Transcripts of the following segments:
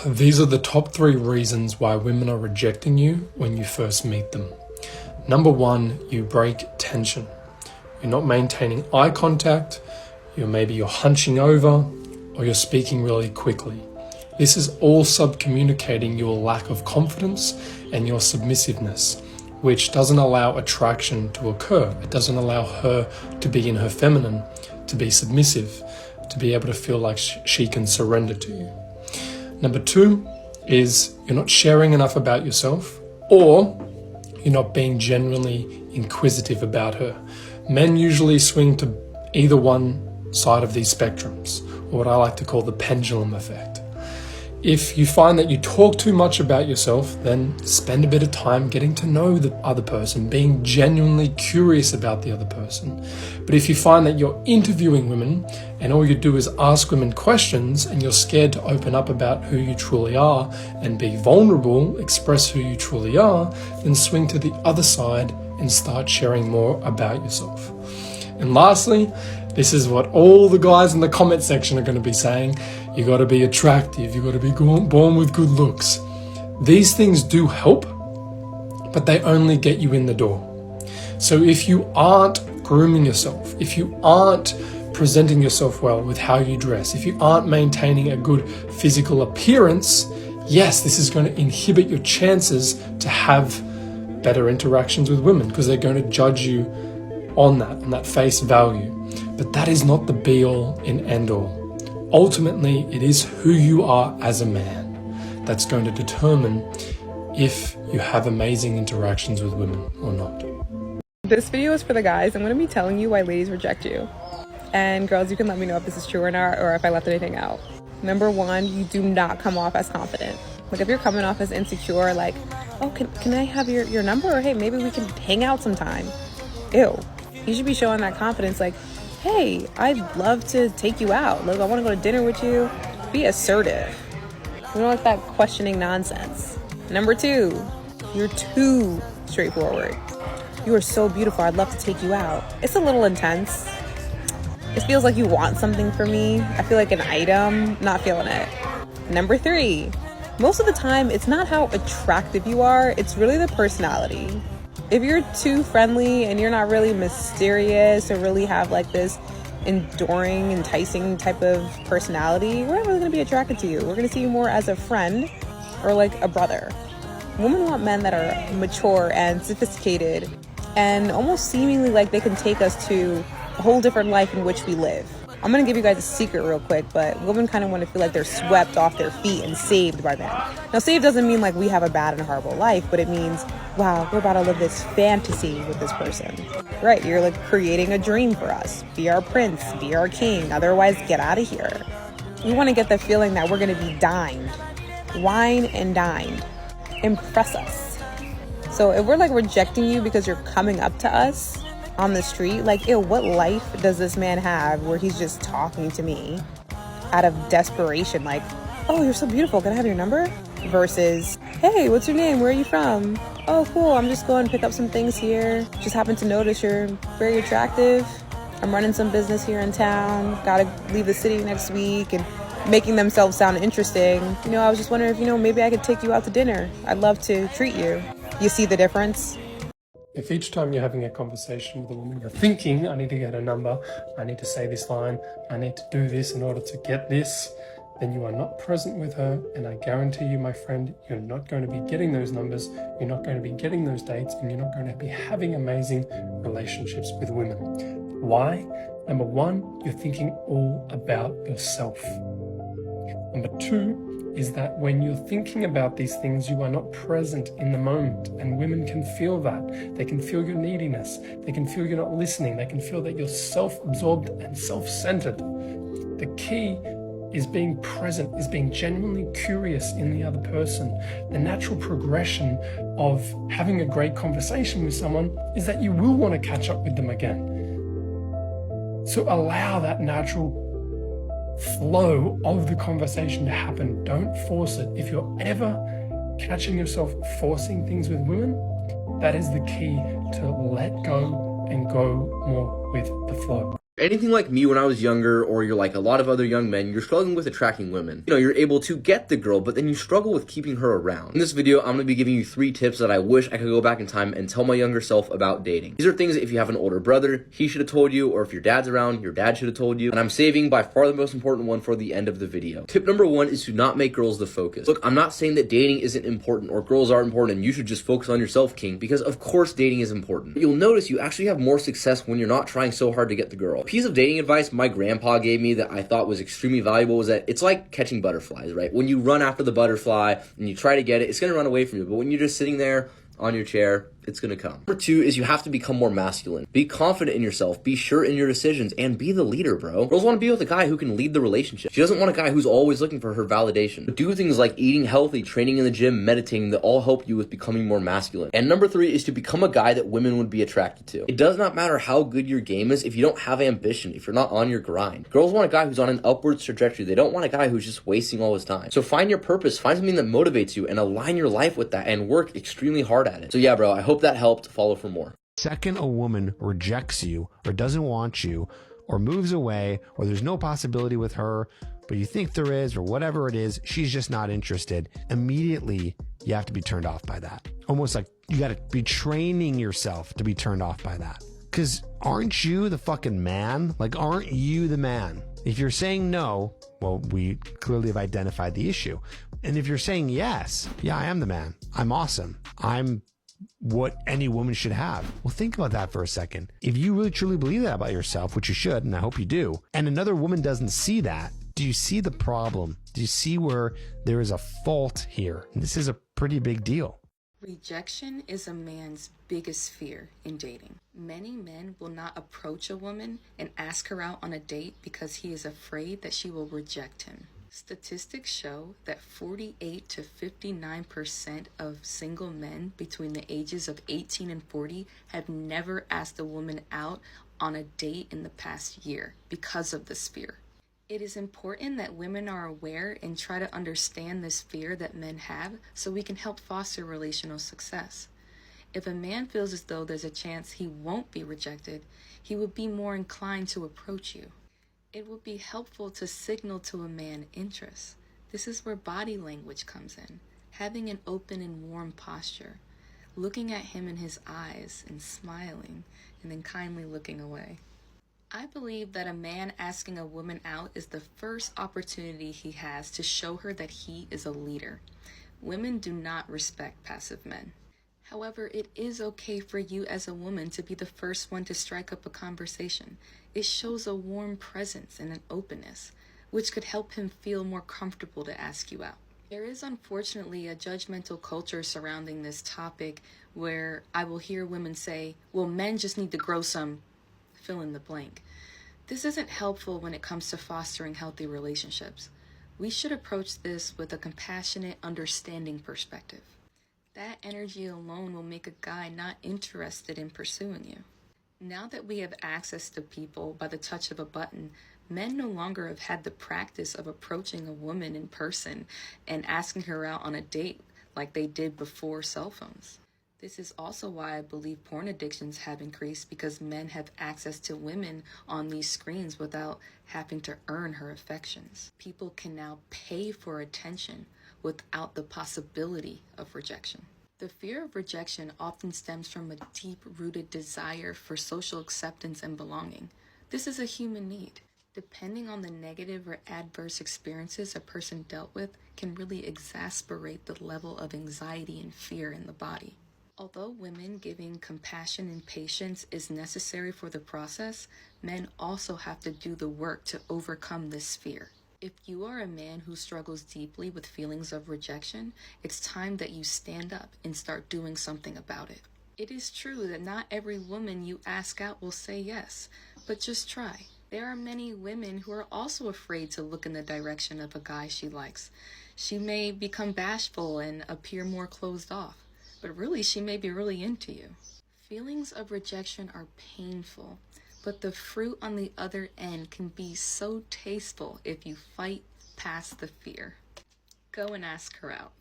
These are the top 3 reasons why women are rejecting you when you first meet them. Number 1, you break tension. You're not maintaining eye contact, maybe you're hunching over, or you're speaking really quickly. This is all subcommunicating your lack of confidence and your submissiveness, which doesn't allow attraction to occur. It doesn't allow her to be in her feminine, to be submissive, to be able to feel like she can surrender to you. Number 2 is you're not sharing enough about yourself, or you're not being genuinely inquisitive about her. Men usually swing to either one side of these spectrums, or what I like to call the pendulum effect. If you find that you talk too much about yourself, then spend a bit of time getting to know the other person, being genuinely curious about the other person. But if you find that you're interviewing women and all you do is ask women questions and you're scared to open up about who you truly are and be vulnerable, express who you truly are, then swing to the other side and start sharing more about yourself. And lastly, this is what all the guys in the comment section are going to be saying. You got to be attractive. You got to be born with good looks. These things do help, but they only get you in the door. So if you aren't grooming yourself, if you aren't presenting yourself well with how you dress, if you aren't maintaining a good physical appearance, yes, this is going to inhibit your chances to have better interactions with women, because they're going to judge you on that face value. But that is not the be all and end all. Ultimately, it is who you are as a man that's going to determine if you have amazing interactions with women or not. This video is for the guys. I'm going to be telling you why ladies reject you. And girls, you can let me know if this is true or not, or if I left anything out. Number 1, you do not come off as confident. Like, if you're coming off as insecure, like, oh, can I have your number? Or hey, maybe we can hang out sometime. Ew. You should be showing that confidence, like, hey, I'd love to take you out. Look, I want to go to dinner with you. Be assertive. We don't like that questioning nonsense. Number 2, you're too straightforward. You are so beautiful. I'd love to take you out. It's a little intense. It feels like you want something from me. I feel like an item. Not feeling it. Number 3, most of the time, it's not how attractive you are. It's really the personality. If you're too friendly and you're not really mysterious or really have like this enduring, enticing type of personality, we're not really going to be attracted to you. We're going to see you more as a friend or like a brother. Women want men that are mature and sophisticated and almost seemingly like they can take us to a whole different life in which we live. I'm going to give you guys a secret real quick, but women kind of want to feel like they're swept off their feet and saved by men. Now, saved doesn't mean like we have a bad and horrible life, but it means, wow, we're about to live this fantasy with this person. Right, you're like creating a dream for us. Be our prince, be our king, otherwise get out of here. We want to get the feeling that we're going to be dined, wine and dined. Impress us. So if we're like rejecting you because you're coming up to us on the street, like, ew, what life does this man have where he's just talking to me out of desperation, like, oh, you're so beautiful, can I have your number? Versus, hey, what's your name, where are you from? Oh, cool, I'm just going to pick up some things here, just happened to notice you're very attractive, I'm running some business here in town, gotta leave the city next week, and making themselves sound interesting. I was just wondering if, maybe I could take you out to dinner. I'd love to treat you. You see the difference? If each time you're having a conversation with a woman, you're thinking, I need to get a number, I need to say this line, I need to do this in order to get this, then you are not present with her, and I guarantee you, my friend, you're not going to be getting those numbers, you're not going to be getting those dates, and you're not going to be having amazing relationships with women. Why? Number 1, you're thinking all about yourself. Number 2, is that when you're thinking about these things, you are not present in the moment, and women can feel that. They can feel your neediness. They can feel you're not listening. They can feel that you're self-absorbed and self-centered. The key is being present, is being genuinely curious in the other person. The natural progression of having a great conversation with someone is that you will want to catch up with them again. So allow that natural flow of the conversation to happen. Don't force it. If you're ever catching yourself forcing things with women, that is the key to let go and go more with the flow. Anything like me when I was younger, or you're like a lot of other young men, you're struggling with attracting women. You know, you're able to get the girl, but then you struggle with keeping her around. In this video, I'm going to be giving you 3 tips that I wish I could go back in time and tell my younger self about dating. These are things that if you have an older brother, he should have told you, or if your dad's around, your dad should have told you. And I'm saving by far the most important one for the end of the video. Tip number 1 is to not make girls the focus. Look, I'm not saying that dating isn't important or girls are important and you should just focus on yourself, king, because of course dating is important. But you'll notice you actually have more success when you're not trying so hard to get the girl. A piece of dating advice my grandpa gave me that I thought was extremely valuable was that it's like catching butterflies, right? When you run after the butterfly and you try to get it, it's going to run away from you. But when you're just sitting there on your chair, it's gonna come. Number 2 is you have to become more masculine. Be confident in yourself, be sure in your decisions, and be the leader, bro. Girls want to be with a guy who can lead the relationship. She doesn't want a guy who's always looking for her validation. Do things like eating healthy, training in the gym, meditating, that all help you with becoming more masculine. And number 3 is to become a guy that women would be attracted to. It does not matter how good your game is if you don't have ambition, if you're not on your grind. Girls want a guy who's on an upwards trajectory. They don't want a guy who's just wasting all his time. So find your purpose, find something that motivates you, and align your life with that, and work extremely hard at it. So yeah, bro, I hope that helped. Follow for more. Second a woman rejects you or doesn't want you or moves away or there's no possibility with her, but you think there is, or whatever it is, she's just not interested, immediately you have to be turned off by that. Almost like you got to be training yourself to be turned off by that. Because aren't you the fucking man? Like, aren't you the man? If you're saying no, well, we clearly have identified the issue. And if you're saying yes, yeah, I am the man. I'm awesome. I'm what any woman should have. Well, think about that for a second. If you really truly believe that about yourself, which you should, and I hope you do, and another woman doesn't see that, do you see the problem? Do you see where there is a fault here? And this is a pretty big deal. Rejection is a man's biggest fear in dating. Many men will not approach a woman and ask her out on a date because he is afraid that she will reject him. Statistics show that 48 to 59% of single men between the ages of 18 and 40 have never asked a woman out on a date in the past year because of this fear. It is important that women are aware and try to understand this fear that men have so we can help foster relational success. If a man feels as though there's a chance he won't be rejected, he will be more inclined to approach you. It would be helpful to signal to a man interest. This is where body language comes in. Having an open and warm posture, looking at him in his eyes and smiling, and then kindly looking away. I believe that a man asking a woman out is the first opportunity he has to show her that he is a leader. Women do not respect passive men. However, it is okay for you as a woman to be the first one to strike up a conversation. It shows a warm presence and an openness, which could help him feel more comfortable to ask you out. There is unfortunately a judgmental culture surrounding this topic where I will hear women say, well, men just need to grow some, fill in the blank. This isn't helpful when it comes to fostering healthy relationships. We should approach this with a compassionate, understanding perspective. That energy alone will make a guy not interested in pursuing you. Now that we have access to people by the touch of a button, men no longer have had the practice of approaching a woman in person and asking her out on a date like they did before cell phones. This is also why I believe porn addictions have increased, because men have access to women on these screens without having to earn her affections. People can now pay for attention without the possibility of rejection. The fear of rejection often stems from a deep-rooted desire for social acceptance and belonging. This is a human need. Depending on the negative or adverse experiences a person dealt with can really exacerbate the level of anxiety and fear in the body. Although women giving compassion and patience is necessary for the process, men also have to do the work to overcome this fear. If you are a man who struggles deeply with feelings of rejection, it's time that you stand up and start doing something about it. It is true that not every woman you ask out will say yes, but just try. There are many women who are also afraid to look in the direction of a guy she likes. She may become bashful and appear more closed off, but really she may be really into you. Feelings of rejection are painful, but the fruit on the other end can be so tasteful if you fight past the fear. Go and ask her out.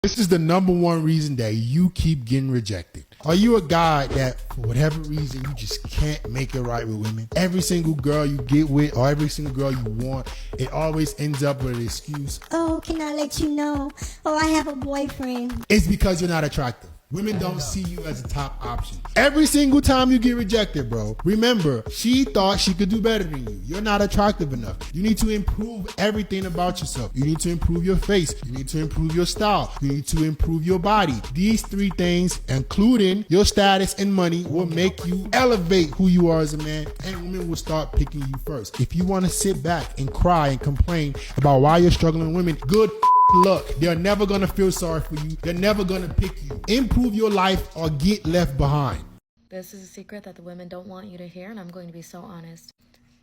This is the number one reason that you keep getting rejected. Are you a guy that, for whatever reason, you just can't make it right with women? Every single girl you get with or every single girl you want, it always ends up with an excuse. Oh, can I let you know? Oh, I have a boyfriend. It's because you're not attractive. Women don't see you as a top option. Every single time you get rejected, bro, remember, she thought she could do better than you. You're not attractive enough. You need to improve everything about yourself. You need to improve your face. You need to improve your style. You need to improve your body. These three things, including your status and money, will make you elevate who you are as a man, and women will start picking you first. If you want to sit back and cry and complain about why you're struggling with women, good luck. They're never gonna feel sorry for you. They're never gonna pick you. Improve your life or get left behind. This is a secret that the women don't want you to hear, and I'm going to be so honest.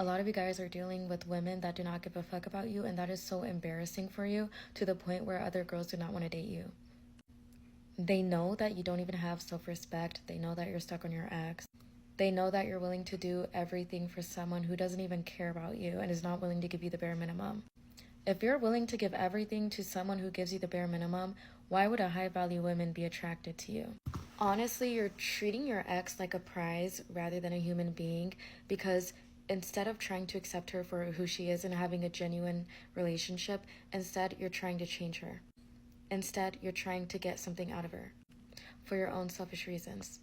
A lot of you guys are dealing with women that do not give a fuck about you, and that is so embarrassing for you to the point where other girls do not want to date you. They know that you don't even have self-respect. They know that you're stuck on your ex. They know that you're willing to do everything for someone who doesn't even care about you and is not willing to give you the bare minimum. If you're willing to give everything to someone who gives you the bare minimum, why would a high-value woman be attracted to you? Honestly, you're treating your ex like a prize rather than a human being, because instead of trying to accept her for who she is and having a genuine relationship, instead you're trying to change her. Instead, you're trying to get something out of her for your own selfish reasons.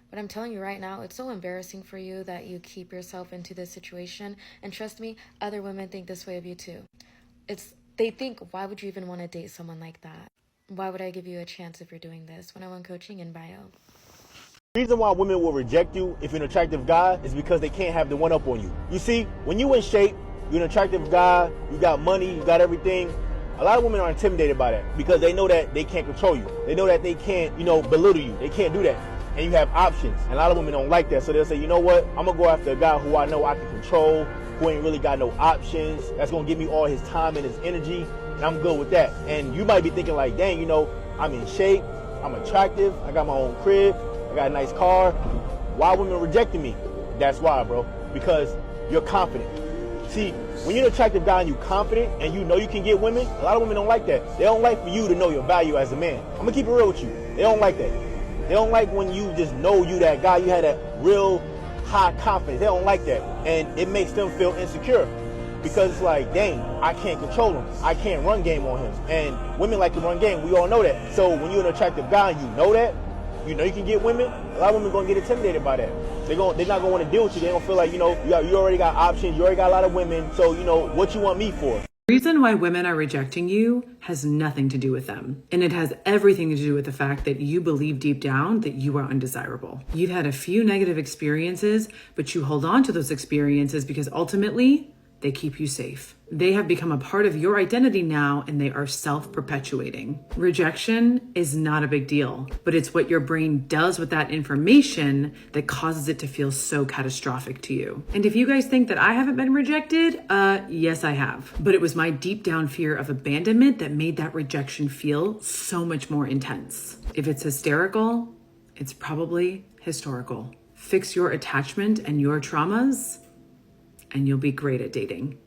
But I'm telling you right now, it's so embarrassing for you that you keep yourself into this situation, and trust me, other women think this way of you too. They think, why would you even want to date someone like that? Why would I give you a chance if you're doing this? When I want coaching in bio. The reason why women will reject you if you're an attractive guy is because they can't have the one up on you. You see, when you in shape, you're an attractive guy, you got money, you got everything. A lot of women are intimidated by that because they know that they can't control you. They know that they can't, belittle you. They can't do that. And you have options. And a lot of women don't like that. So they'll say, you know what? I'm going to go after a guy who I know I can control, who ain't really got no options, that's going to give me all his time and his energy, and I'm good with that. And you might be thinking like, dang, I'm in shape, I'm attractive, I got my own crib, I got a nice car. Why are women rejecting me? That's why, bro. Because you're confident. See, when you're an attractive guy and you're confident and you know you can get women, a lot of women don't like that. They don't like for you to know your value as a man. I'm going to keep it real with you. They don't like that. They don't like when you just know you that guy, you had that real high confidence. They don't like that. And it makes them feel insecure because it's like, dang, I can't control him. I can't run game on him. And women like to run game. We all know that. So when you're an attractive guy and you know that, you know you can get women, a lot of women going to get intimidated by that. They're not going to want to deal with you. They don't feel like, you already got options. You already got a lot of women. So, what you want me for? The reason why women are rejecting you has nothing to do with them. And it has everything to do with the fact that you believe deep down that you are undesirable. You've had a few negative experiences, but you hold on to those experiences because ultimately they keep you safe. They have become a part of your identity now, and they are self-perpetuating. Rejection is not a big deal, but it's what your brain does with that information that causes it to feel so catastrophic to you. And if you guys think that I haven't been rejected, yes, I have. But it was my deep down fear of abandonment that made that rejection feel so much more intense. If it's hysterical, it's probably historical. Fix your attachment and your traumas, and you'll be great at dating.